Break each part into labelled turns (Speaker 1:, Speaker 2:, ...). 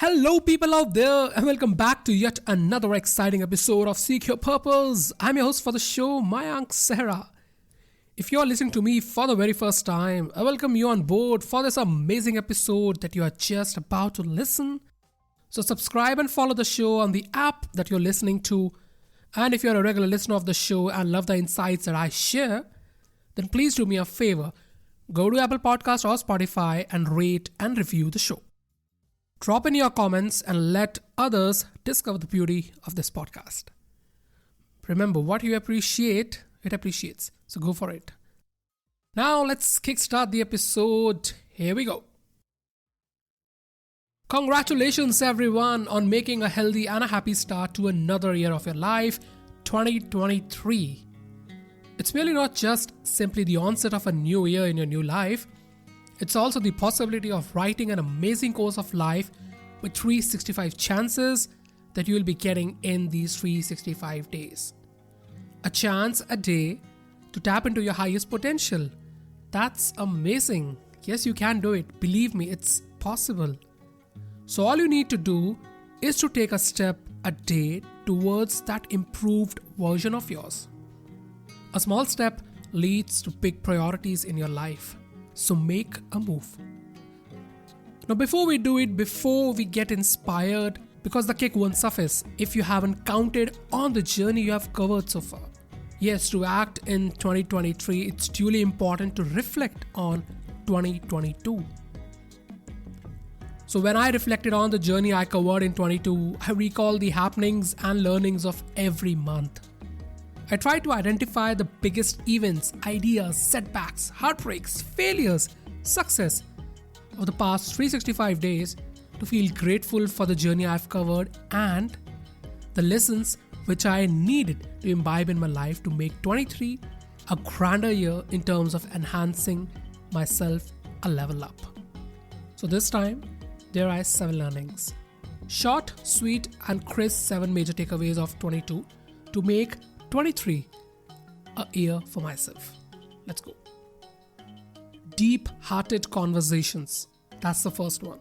Speaker 1: Hello, people out there, and welcome back to yet another exciting episode of Seek Your Purpose. I'm your host for the show, Mayank Sehra. If you're listening to me for the very first time, I welcome you on board for this amazing episode that you are just about to listen. So subscribe and follow the show on the app that you're listening to. And if you're a regular listener of the show and love the insights that I share, then please do me a favor. Go to Apple Podcast or Spotify and rate and review the show. Drop in your comments and let others discover the beauty of this podcast. Remember, what you appreciate, it appreciates. So go for it. Now let's kickstart the episode. Here we go. Congratulations everyone on making a healthy and a happy start to another year of your life, 2023. It's really not just simply the onset of a new year in your new life. It's also the possibility of writing an amazing course of life with 365 chances that you will be getting in these 365 days. A chance a day to tap into your highest potential. That's amazing. Yes, you can do it. Believe me, it's possible. So all you need to do is to take a step a day towards that improved version of yours. A small step leads to big priorities in your life. So make a move. Now before we do it, before we get inspired, because the kick won't suffice if you haven't counted on the journey you have covered so far. Yes, to act in 2023, it's truly important to reflect on 2022. So when I reflected on the journey I covered in 22, I recall the happenings and learnings of every month. I tried to identify the biggest events, ideas, setbacks, heartbreaks, failures, success of the past 365 days to feel grateful for the journey I've covered and the lessons which I needed to imbibe in my life to make 23 a grander year in terms of enhancing myself a level up. So this time, there are 7 learnings. Short, sweet and crisp 7 major takeaways of 22 to make 23 a year for myself. Let's go. Deep-hearted conversations. That's the first one.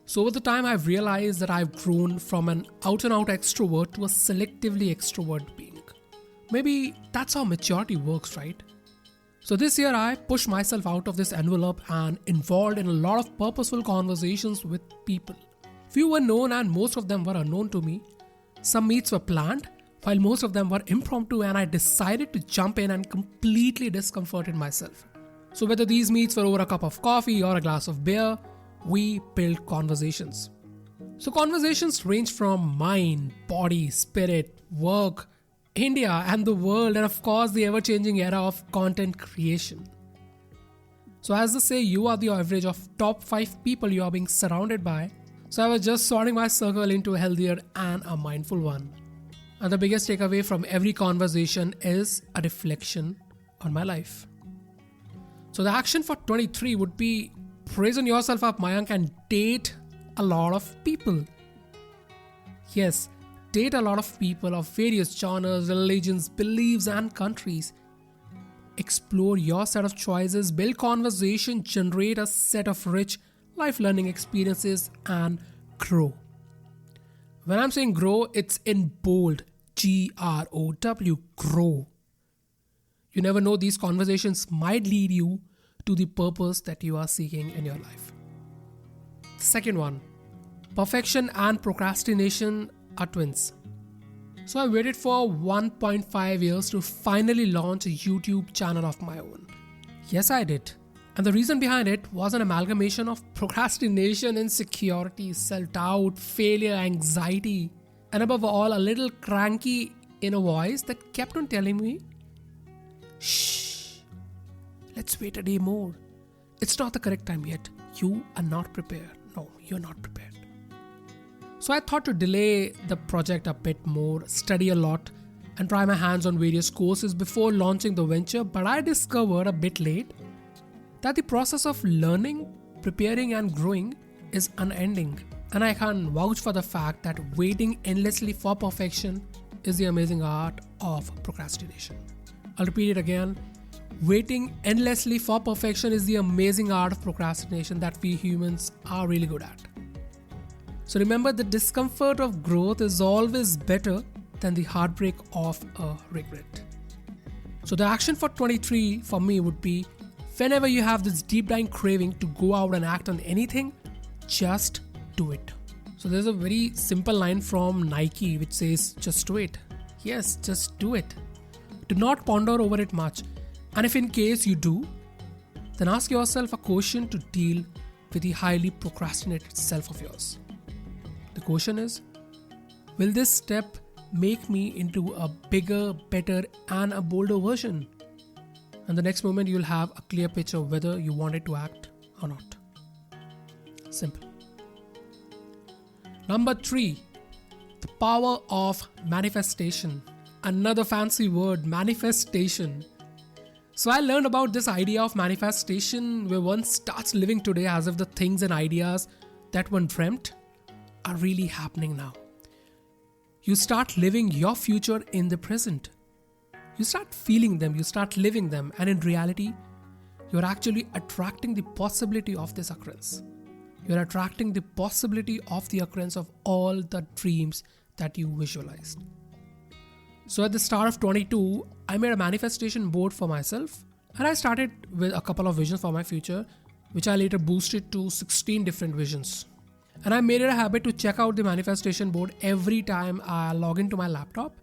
Speaker 1: So over the time I've realized that I've grown from an out-and-out extrovert to a selectively extrovert being. Maybe that's how maturity works, right? So this year I pushed myself out of this envelope and involved in a lot of purposeful conversations with people. Few were known and most of them were unknown to me. Some meets were planned, while most of them were impromptu, and I decided to jump in and completely discomforted myself. So whether these meets were over a cup of coffee or a glass of beer, we built conversations. So conversations range from mind, body, spirit, work, India and the world, and of course the ever-changing era of content creation. So as they say, you are the average of top 5 people you are being surrounded by. So I was just sorting my circle into a healthier and a mindful one. And the biggest takeaway from every conversation is a reflection on my life. So the action for 23 would be brazen yourself up, Mayank, and date a lot of people. Yes, date a lot of people of various genres, religions, beliefs and countries. Explore your set of choices, build conversation, generate a set of rich life learning experiences and grow. When I'm saying grow, it's in bold, G-R-O-W, grow. You never know, these conversations might lead you to the purpose that you are seeking in your life. The second one, perfection and procrastination are twins. So I waited for 1.5 years to finally launch a YouTube channel of my own. Yes, I did. And the reason behind it was an amalgamation of procrastination, insecurity, self-doubt, failure, anxiety, and above all, a little cranky inner voice that kept on telling me, shh, let's wait a day more. It's not the correct time yet. You are not prepared. No, you're not prepared. So I thought to delay the project a bit more, study a lot, and try my hands on various courses before launching the venture, but I discovered a bit late that the process of learning, preparing and growing is unending. And I can vouch for the fact that waiting endlessly for perfection is the amazing art of procrastination. I'll repeat it again. Waiting endlessly for perfection is the amazing art of procrastination that we humans are really good at. So remember, the discomfort of growth is always better than the heartbreak of a regret. So the action for 23 for me would be, whenever you have this deep dying craving to go out and act on anything, just do it. So there's a very simple line from Nike which says, just do it. Yes, just do it. Do not ponder over it much. And if in case you do, then ask yourself a question to deal with the highly procrastinated self of yours. The question is, will this step make me into a bigger, better and a bolder version? And the next moment you'll have a clear picture whether you wanted to act or not. Simple. Number 3, the power of manifestation. Another fancy word, manifestation. So I learned about this idea of manifestation where one starts living today as if the things and ideas that one dreamt are really happening now. You start living your future in the present. You start feeling them, you start living them, and in reality, you're actually attracting the possibility of this occurrence. You're attracting the possibility of the occurrence of all the dreams that you visualized. So at the start of 22, I made a manifestation board for myself, and I started with a couple of visions for my future, which I later boosted to 16 different visions. And I made it a habit to check out the manifestation board every time I log into my laptop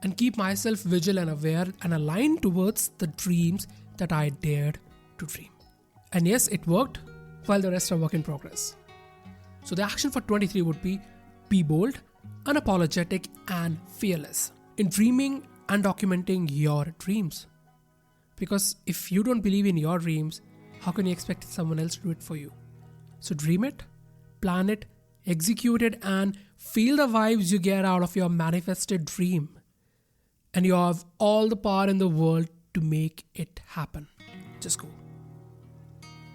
Speaker 1: and keep myself vigilant and aware and aligned towards the dreams that I dared to dream. And yes, it worked, while the rest are work in progress. So the action for 23 would be bold, unapologetic and fearless in dreaming and documenting your dreams. Because if you don't believe in your dreams, how can you expect someone else to do it for you? So dream it, plan it, execute it, and feel the vibes you get out of your manifested dream. And you have all the power in the world to make it happen. Just go.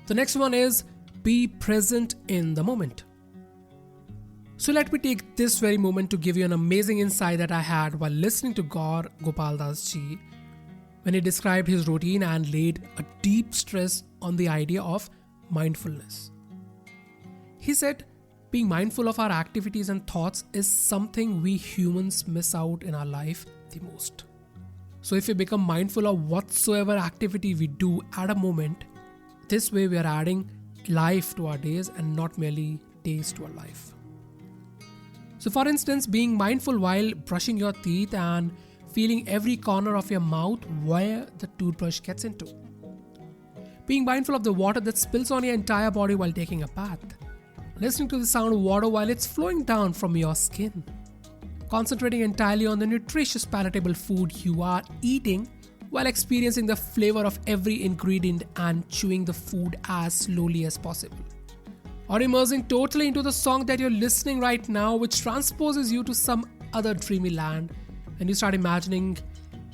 Speaker 1: The next one is be present in the moment. So let me take this very moment to give you an amazing insight that I had while listening to Gaur Gopal Das ji when he described his routine and laid a deep stress on the idea of mindfulness. He said, being mindful of our activities and thoughts is something we humans miss out in our life the most. So if we become mindful of whatsoever activity we do at a moment, this way we are adding life to our days and not merely days to our life. So for instance, being mindful while brushing your teeth and feeling every corner of your mouth where the toothbrush gets into. Being mindful of the water that spills on your entire body while taking a bath. Listening to the sound of water while it's flowing down from your skin. Concentrating entirely on the nutritious palatable food you are eating while experiencing the flavor of every ingredient and chewing the food as slowly as possible. Or immersing totally into the song that you're listening right now, which transposes you to some other dreamy land and you start imagining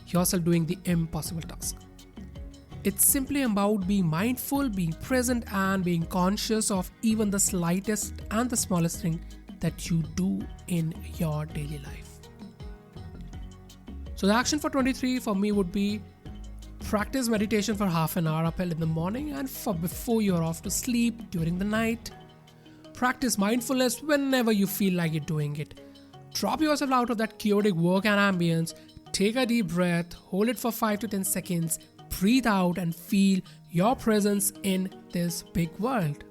Speaker 1: yourself doing the impossible task. It's simply about being mindful, being present and being conscious of even the slightest and the smallest thing that you do in your daily life. So the action for 23 for me would be practice meditation for half an hour uphill in the morning and for before you're off to sleep during the night. Practice mindfulness whenever you feel like you're doing it. Drop yourself out of that chaotic work and ambience, take a deep breath, hold it for 5 to 10 seconds, breathe out and feel your presence in this big world.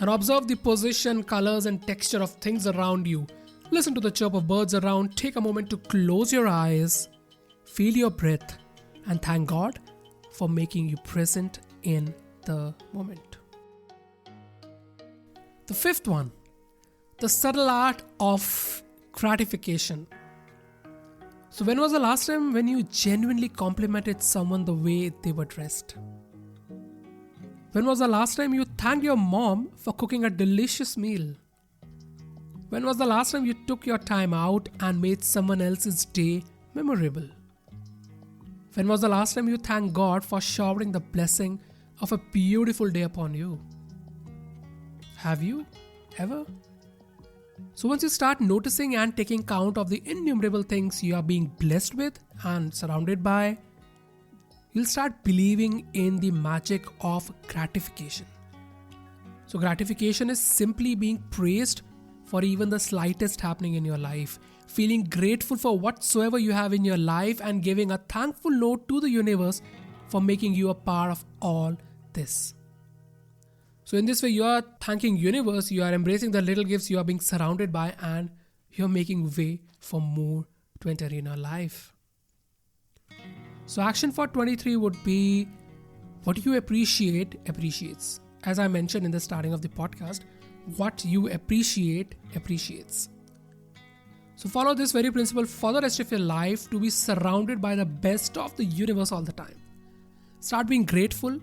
Speaker 1: And observe the position, colors and texture of things around you. Listen to the chirp of birds around, take a moment to close your eyes, feel your breath and thank God for making you present in the moment. The fifth one, the subtle art of gratification. So when was the last time when you genuinely complimented someone the way they were dressed? When was the last time you thanked your mom for cooking a delicious meal? When was the last time you took your time out and made someone else's day memorable? When was the last time you thanked God for showering the blessing of a beautiful day upon you? Have you ever? So once you start noticing and taking count of the innumerable things you are being blessed with and surrounded by, you'll start believing in the magic of gratification. So gratification is simply being praised for even the slightest happening in your life, feeling grateful for whatsoever you have in your life, and giving a thankful note to the universe for making you a part of all this. So in this way, you are thanking universe, you are embracing the little gifts you are being surrounded by, and you're making way for more to enter in your life. So action for 23 would be, what you appreciate appreciates. As I mentioned in the starting of the podcast, what you appreciate appreciates. So follow this very principle for the rest of your life to be surrounded by the best of the universe all the time. Start being grateful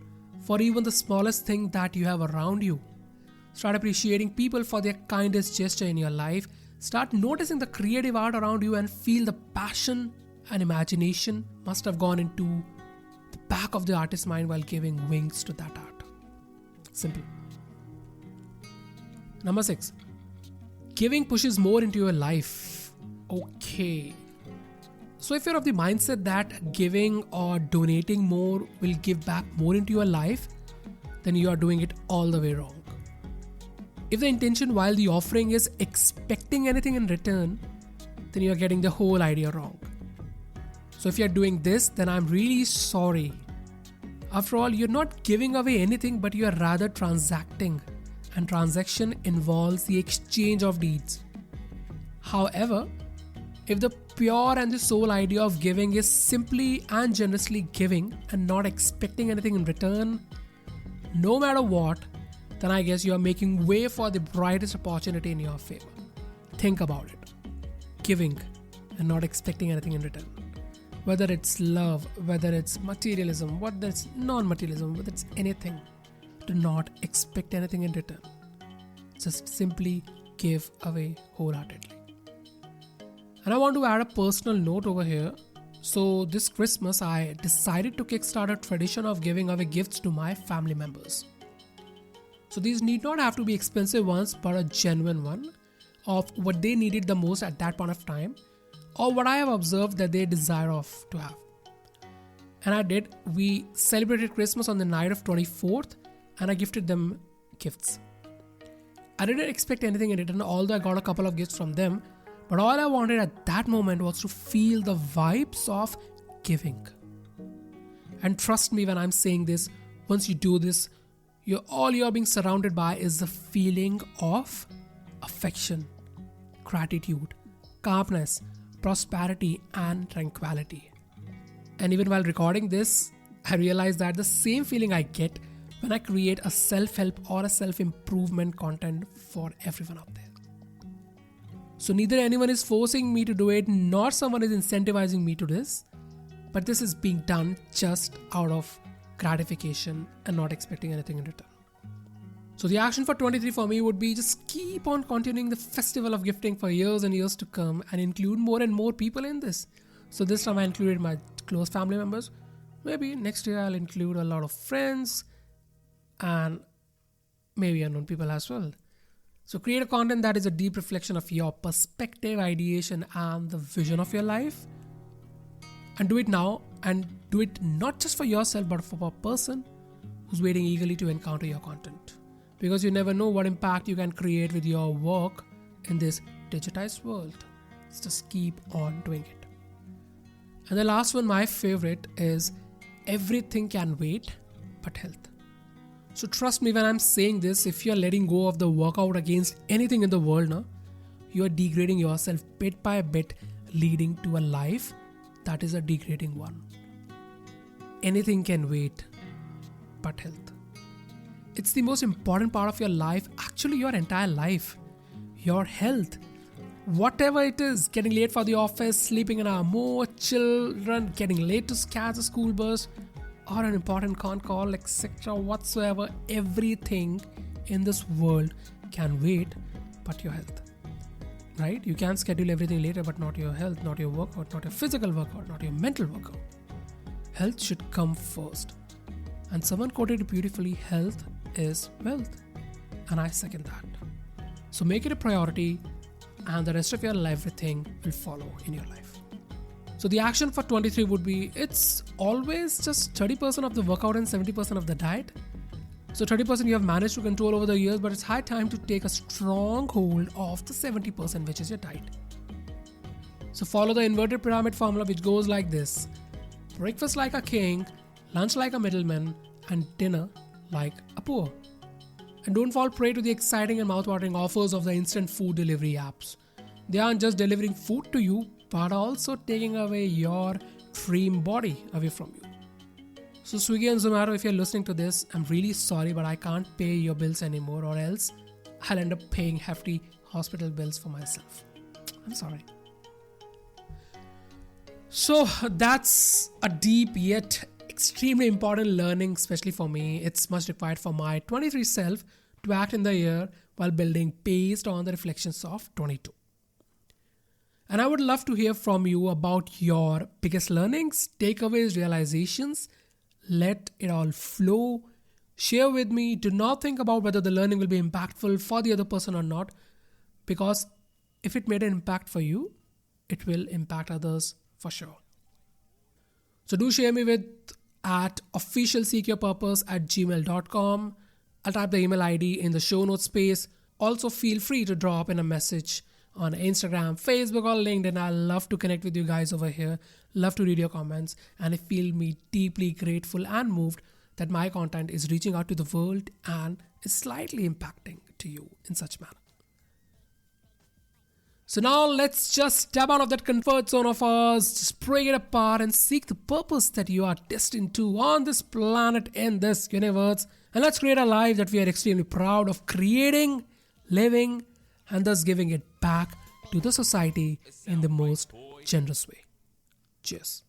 Speaker 1: for even the smallest thing that you have around you. Start appreciating people for their kindest gesture in your life. Start noticing the creative art around you and feel the passion and imagination must have gone into the back of the artist's mind while giving wings to that art. Simple. Number 6. Giving pushes more into your life. Okay. So if you're of the mindset that giving or donating more will give back more into your life, then you are doing it all the way wrong. If the intention while the offering is expecting anything in return, then you are getting the whole idea wrong. So if you're doing this, then I'm really sorry. After all, you're not giving away anything, but you are rather transacting. And transaction involves the exchange of deeds. However, if the pure and the sole idea of giving is simply and generously giving and not expecting anything in return, no matter what, then I guess you are making way for the brightest opportunity in your favor. Think about it. Giving and not expecting anything in return. Whether it's love, whether it's materialism, whether it's non-materialism, whether it's anything, do not expect anything in return. Just simply give away wholeheartedly. And I want to add a personal note over here. So this Christmas, I decided to kickstart a tradition of giving away gifts to my family members. So these need not have to be expensive ones, but a genuine one of what they needed the most at that point of time, or what I have observed that they desire to have. And I did. We celebrated Christmas on the night of 24th, and I gifted them gifts. I didn't expect anything in return, although I got a couple of gifts from them. But all I wanted at that moment was to feel the vibes of giving. And trust me when I'm saying this, once you do this, all you're being surrounded by is the feeling of affection, gratitude, calmness, prosperity, and tranquility. And even while recording this, I realized that the same feeling I get when I create a self-help or a self-improvement content for everyone out there. So neither anyone is forcing me to do it, nor someone is incentivizing me to this, but this is being done just out of gratification and not expecting anything in return. So the action for 23 for me would be just keep on continuing the festival of gifting for years and years to come and include more and more people in this. So this time I included my close family members. Maybe next year I'll include a lot of friends and maybe unknown people as well. So create a content that is a deep reflection of your perspective, ideation, and the vision of your life. And do it now, and do it not just for yourself, but for a person who's waiting eagerly to encounter your content. Because you never know what impact you can create with your work in this digitized world. So just keep on doing it. And the last one, my favorite, is everything can wait but health. So trust me when I'm saying this, if you're letting go of the workout against anything in the world now, you are degrading yourself bit by bit, leading to a life that is a degrading one. Anything can wait but health. It's the most important part of your life, actually your entire life. Your health. Whatever it is, getting late for the office, sleeping an hour more, children getting late to catch a school bus, or an important con call, etc. whatsoever, everything in this world can wait but your health. Right? You can schedule everything later, but not your health, not your workout, not your physical workout, not your mental workout. Health should come first. And someone quoted it beautifully, health is wealth. And I second that. So make it a priority, and the rest of your life, everything will follow in your life. So the action for 23 would be, it's always just 30% of the workout and 70% of the diet. So 30% you have managed to control over the years, but it's high time to take a strong hold of the 70%, which is your diet. So follow the inverted pyramid formula, which goes like this: breakfast like a king, lunch like a middleman, and dinner like a poor. And don't fall prey to the exciting and mouth-watering offers of the instant food delivery apps. They aren't just delivering food to you, but also taking away your dream body away from you. So Swiggy and Zomato, if you're listening to this, I'm really sorry, but I can't pay your bills anymore, or else I'll end up paying hefty hospital bills for myself. I'm sorry. So that's a deep yet extremely important learning, especially for me. It's much required for my 23 self to act in the year while building based on the reflections of 22. And I would love to hear from you about your biggest learnings, takeaways, realizations. Let it all flow. Share with me. Do not think about whether the learning will be impactful for the other person or not, because if it made an impact for you, it will impact others for sure. So do share me with at officialseekyourpurpose@gmail.com. I'll type the email ID in the show notes space. Also feel free to drop in a message on Instagram, Facebook, or LinkedIn. I love to connect with you guys over here. Love to read your comments, and I feel me deeply grateful and moved that my content is reaching out to the world and is slightly impacting to you in such manner. So now let's just step out of that comfort zone of ours, just break it apart and seek the purpose that you are destined to on this planet, in this universe. And let's create a life that we are extremely proud of creating, living, and thus giving it back to the society in the most generous way. Cheers.